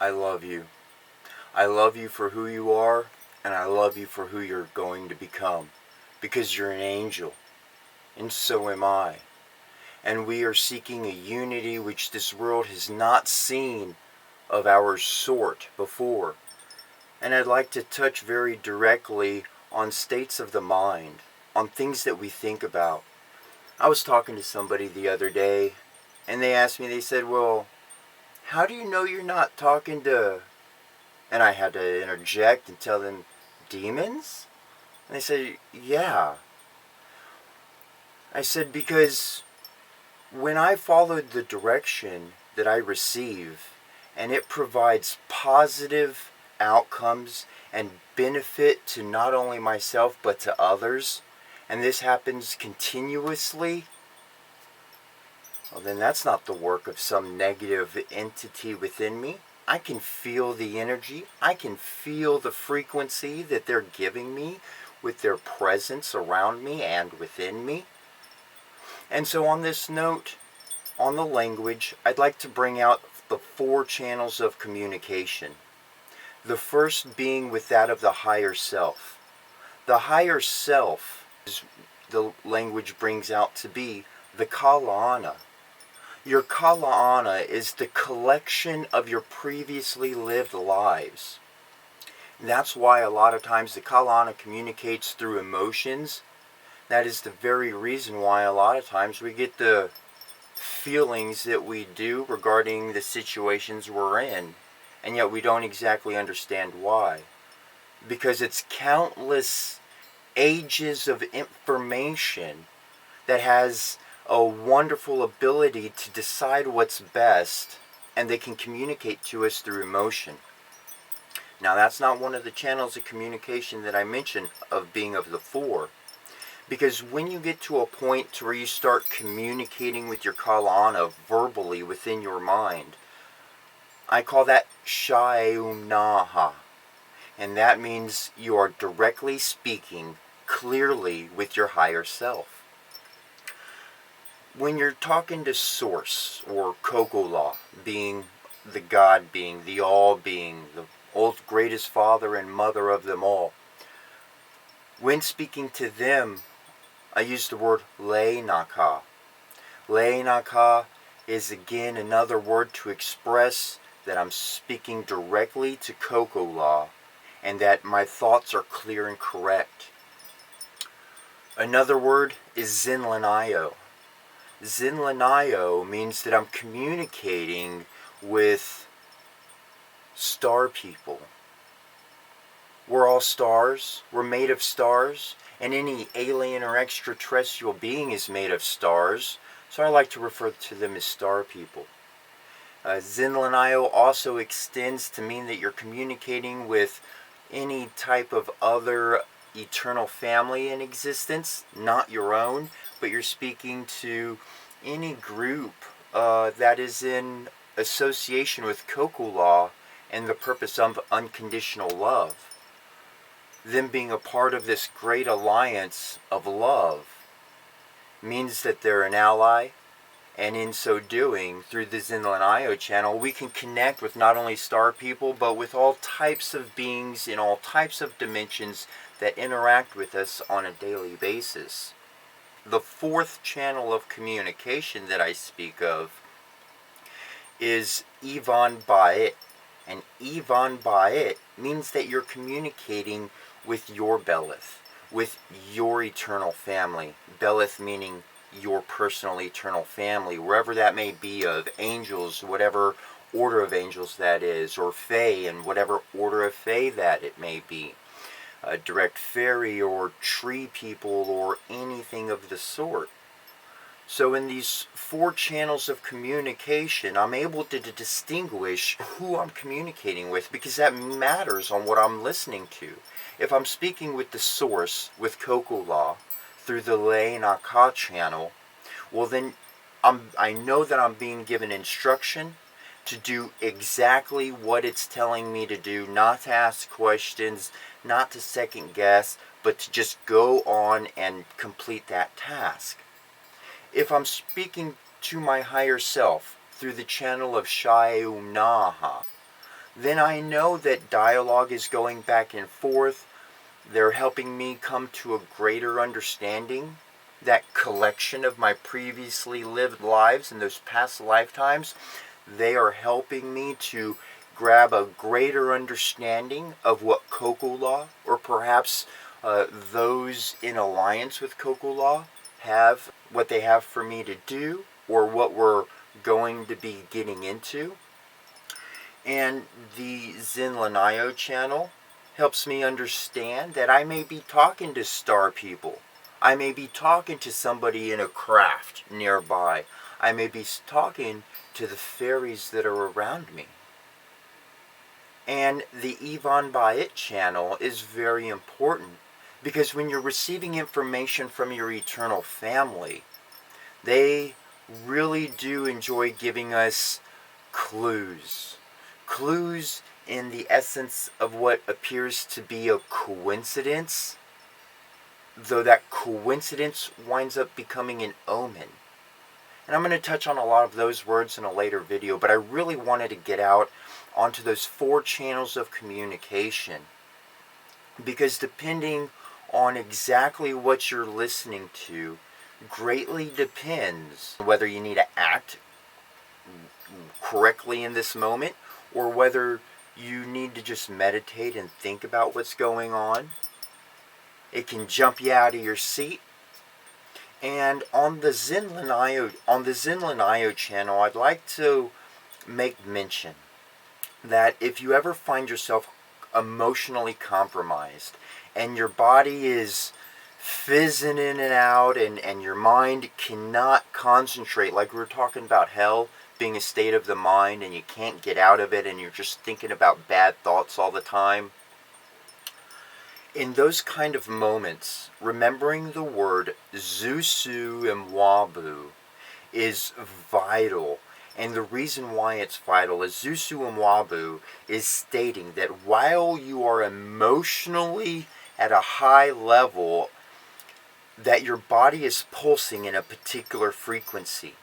I love you. I love you for who you are, and I love you for who you're going to become. Because you're an angel, and so am I. And we are seeking a unity which this world has not seen of our sort before. And I'd like to touch very directly on states of the mind, on things that we think about. I was talking to somebody the other day, and they asked me, they said, well, how do you know you're not talking to... And I had to interject and tell them, demons? And they said, yeah. I said, because when I followed the direction that I receive, and it provides positive outcomes and benefit to not only myself but to others, and this happens continuously, well, then that's not the work of some negative entity within me. I can feel the energy. I can feel the frequency that they're giving me with their presence around me and within me. And so on this note, on the language, I'd like to bring out the 4 channels of communication. The first being with that of the higher self. The higher self, is the language brings out to be the Kala'ana. Your Kala'ana is the collection of your previously lived lives. And that's why a lot of times the Kala'ana communicates through emotions. That is the very reason why a lot of times we get the feelings that we do regarding the situations we're in, and yet we don't exactly understand why. Because it's countless ages of information that has a wonderful ability to decide what's best, and they can communicate to us through emotion. Now, that's not one of the channels of communication that I mentioned of being of the 4. Because when you get to a point to where you start communicating with your Kala'ana verbally within your mind, I call that Sha'eunaha. And that means you are directly speaking clearly with your higher self. When you're talking to Source, or Kokola, being the God being, the all being, the greatest father and mother of them all, when speaking to them, I use the word Le'naka. Le'naka is again another word to express that I'm speaking directly to Kokola and that my thoughts are clear and correct. Another word is Zinlanayo. Zinlanayo means that I'm communicating with star people. We're all stars. We're made of stars. And any alien or extraterrestrial being is made of stars. So I like to refer to them as star people. Zinlanayo also extends to mean that you're communicating with any type of other eternal family in existence, not your own, but you're speaking to any group that is in association with Kokola and the purpose of unconditional love. Them being a part of this great alliance of love means that they're an ally, and in so doing, through the Zinlanayo channel, we can connect with not only star people, but with all types of beings in all types of dimensions that interact with us on a daily basis. The 4th channel of communication that I speak of is Ivan Ba'it. And Ivan Ba'it means that you're communicating with your Bellath, with your eternal family. Bellath meaning your personal eternal family, wherever that may be, of angels, whatever order of angels that is, or Fae, and whatever order of Fae that it may be. Direct fairy or tree people or anything of the sort. So in these 4 channels of communication, I'm able to distinguish who I'm communicating with, because that matters on what I'm listening to. If I'm speaking with the Source, with Kokola, through the Le'naka channel, well then I know that I'm being given instruction to do exactly what it's telling me to do, not to ask questions, not to second guess, but to just go on and complete that task. If I'm speaking to my higher self through the channel of Sha'eunaha, then I know that dialogue is going back and forth. They're helping me come to a greater understanding. That collection of my previously lived lives in those past lifetimes, they are helping me to grab a greater understanding of what Kokula, or perhaps those in alliance with Kokula, have, what they have for me to do, or what we're going to be getting into. And the Xin Lin channel helps me understand that I may be talking to star people. I may be talking to somebody in a craft nearby. I may be talking to the fairies that are around me. And the Yvonne Bayet channel is very important, because when you're receiving information from your eternal family, they really do enjoy giving us clues. Clues in the essence of what appears to be a coincidence, though that coincidence winds up becoming an omen. And I'm going to touch on a lot of those words in a later video, but I really wanted to get out onto those 4 channels of communication, because depending on exactly what you're listening to greatly depends whether you need to act correctly in this moment, or whether you need to just meditate and think about what's going on. It can jump you out of your seat. And on the Xin Lin channel, I'd like to make mention that if you ever find yourself emotionally compromised and your body is fizzing in and out, and your mind cannot concentrate, like we were talking about hell being a state of the mind, and you can't get out of it, and you're just thinking about bad thoughts all the time. In those kind of moments, remembering the word Zunsu Wabu is vital. And the reason why it's vital is Zunsu Wabu is stating that while you are emotionally at a high level, that your body is pulsing in a particular frequency.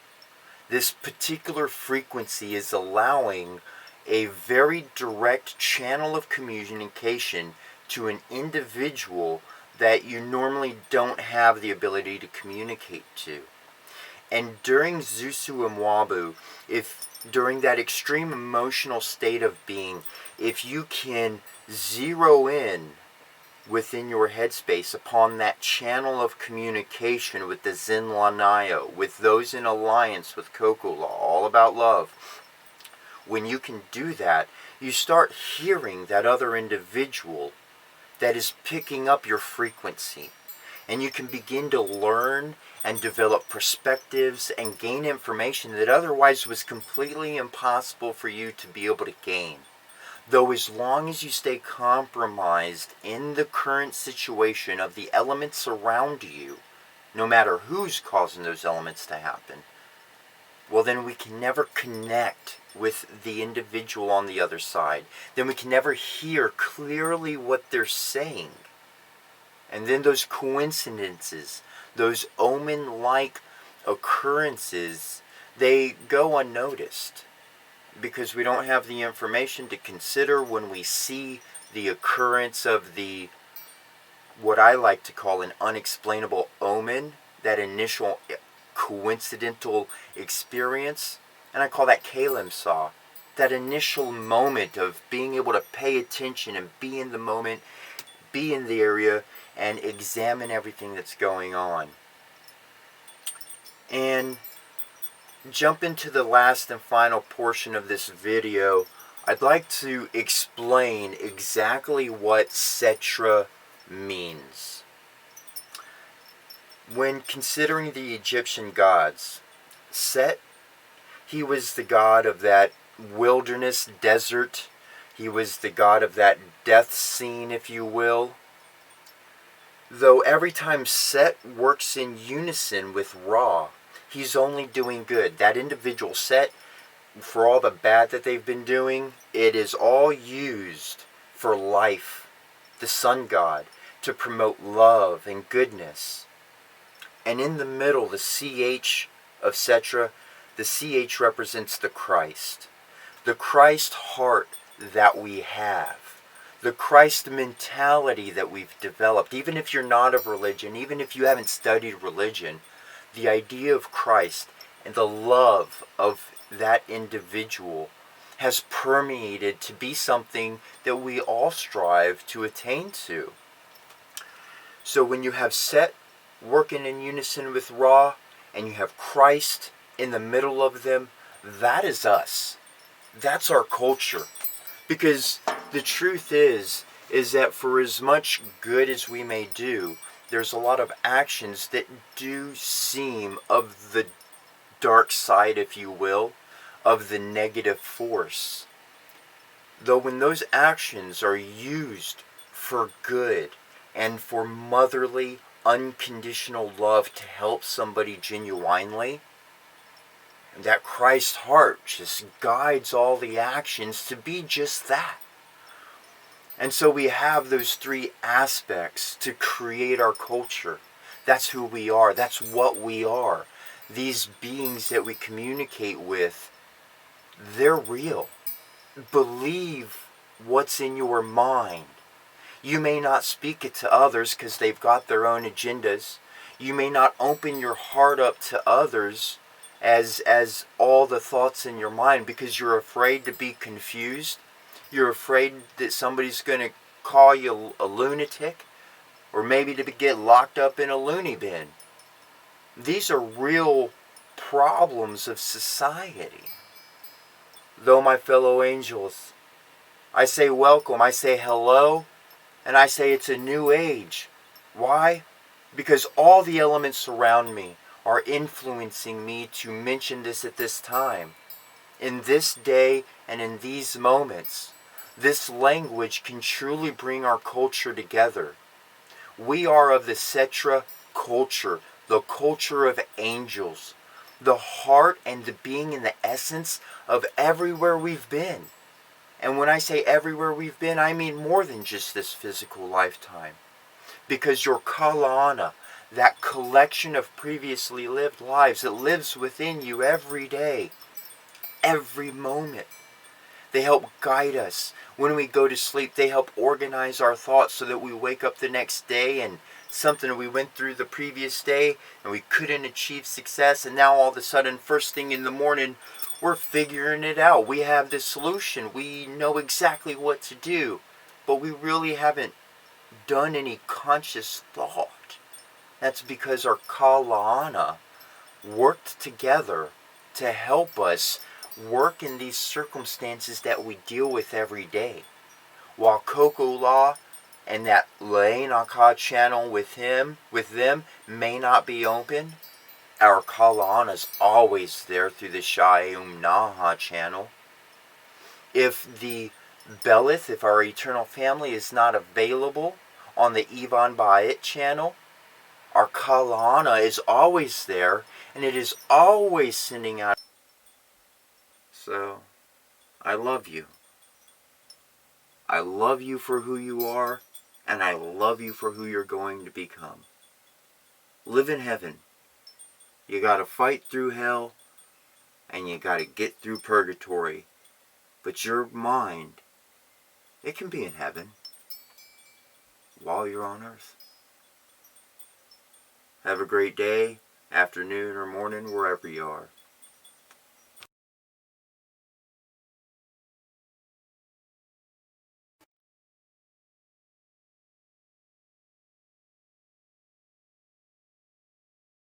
This particular frequency is allowing a very direct channel of communication to an individual that you normally don't have the ability to communicate to. And during Zunsu Wabu, if during that extreme emotional state of being, if you can zero in within your headspace upon that channel of communication with the Xin Lin, with those in alliance with Kokula, all about love, when you can do that, you start hearing that other individual that is picking up your frequency. And you can begin to learn and develop perspectives and gain information that otherwise was completely impossible for you to be able to gain. Though as long as you stay compromised in the current situation of the elements around you, no matter who's causing those elements to happen, well, then we can never connect with the individual on the other side. Then we can never hear clearly what they're saying. And then those coincidences, those omen-like occurrences, they go unnoticed, because we don't have the information to consider when we see the occurrence of the, what I like to call an unexplainable omen, that initial coincidental experience. And I call that Kalim Saw. That initial moment of being able to pay attention and be in the moment, be in the area, and examine everything that's going on. And jump into the last and final portion of this video. I'd like to explain exactly what Setchra means. When considering the Egyptian gods, Set, he was the god of that wilderness desert. He was the god of that death scene, if you will. Though every time Set works in unison with Ra, he's only doing good. That individual Set, for all the bad that they've been doing, it is all used for life, the sun god, to promote love and goodness. And in the middle, the CH of Setchra, the CH represents the Christ. The Christ heart that we have, the Christ mentality that we've developed, even if you're not of religion, even if you haven't studied religion, the idea of Christ and the love of that individual has permeated to be something that we all strive to attain to. So when you have Set working in unison with Ra, and you have Christ in the middle of them, that is us. That's our culture. Because the truth is that for as much good as we may do, there's a lot of actions that do seem of the dark side, if you will, of the negative force. Though when those actions are used for good and for motherly, unconditional love to help somebody genuinely, that Christ's heart just guides all the actions to be just that. And so we have those three aspects to create our culture. That's who we are. That's what we are. These beings that we communicate with, they're real. Believe what's in your mind. You may not speak it to others because they've got their own agendas. You may not open your heart up to others as all the thoughts in your mind because you're afraid to be confused. You're afraid that somebody's going to call you a lunatic, or maybe to get locked up in a loony bin. These are real problems of society. Though, my fellow angels, I say welcome, I say hello, and I say it's a new age. Why? Because all the elements around me are influencing me to mention this at this time. In this day and in these moments, this language can truly bring our culture together. We are of the Setchra culture, the culture of angels, the heart and the being and the essence of everywhere we've been. And when I say everywhere we've been, I mean more than just this physical lifetime. Because your Kalana, that collection of previously lived lives that lives within you every day, every moment, they help guide us. When we go to sleep, they help organize our thoughts so that we wake up the next day and something we went through the previous day and we couldn't achieve success, and now all of a sudden, first thing in the morning, we're figuring it out. We have the solution. We know exactly what to do, but we really haven't done any conscious thought. That's because our Kalana worked together to help us work in these circumstances that we deal with every day. While Coco Law and that Lainaka channel with them may not be open, our Kalana is always there through the Shayum Naha channel. If the Bellath, if our eternal family is not available on the Ivan Ba'it channel, our Kalana is always there, and it is always sending out. So, I love you. I love you for who you are, and I love you for who you're going to become. Live in heaven. You gotta fight through hell, and you gotta get through purgatory. But your mind, it can be in heaven while you're on earth. Have a great day, afternoon, or morning, wherever you are.